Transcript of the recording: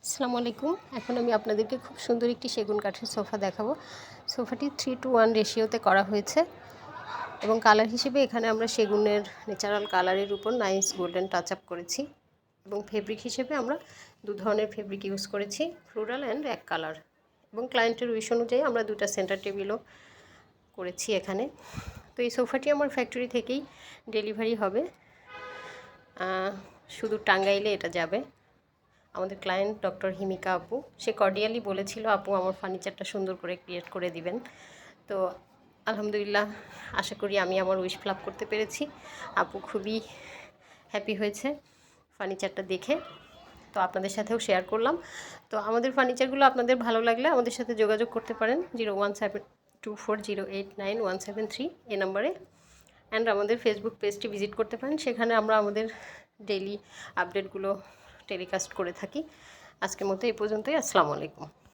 আসসালামু আলাইকুম। এখন আমি আপনাদেরকে খুব সুন্দর একটি সেগুন কাঠের সোফা দেখাবো। সোফাটি 3:1 রেশিওতে করা হয়েছে এবং কালার হিসেবে এখানে আমরা সেগুনের ন্যাচারাল কালারের উপর নাইস গোল্ডেন টাচ আপ করেছি এবং ফেব্রিক হিসেবে আমরা দু ধরনের ফেব্রিক ইউজ করেছি, ফ্লোরাল অ্যান্ড এক কালার। এবং ক্লায়েন্টের উইশ অনুযায়ী আমরা দুটা সেন্টার টেবিলও করেছি এখানে। তো এই সোফাটি আমার ফ্যাক্টরি থেকেই ডেলিভারি হবে, শুধু টাঙ্গাইলে এটা যাবে। আমাদের ক্লায়েন্ট ডক্টর হিমিকা আপু, সে কর্ডিয়ালি বলেছিল আপু আমার ফার্নিচারটা সুন্দর করে ক্রিয়েট করে দিবেন। তো আলহামদুলিল্লাহ, আশা করি আমি আমার উইশ ফিল আপ করতে পেরেছি। আপু খুবই হ্যাপি হয়েছে ফার্নিচারটা দেখে, তো আপনাদের সাথেও শেয়ার করলাম। তো আমাদের ফার্নিচারগুলো আপনাদের ভালো লাগলে আমাদের সাথে যোগাযোগ করতে পারেন 017240897173 এই নাম্বারে। অ্যান্ড আমাদের ফেসবুক পেজটি ভিজিট করতে পারেন, সেখানে আমরা আমাদের ডেইলি আপডেটগুলো টেলিকাস্ট করে থাকি। আজকের মতো এই পর্যন্তই। আসসালামু আলাইকুম।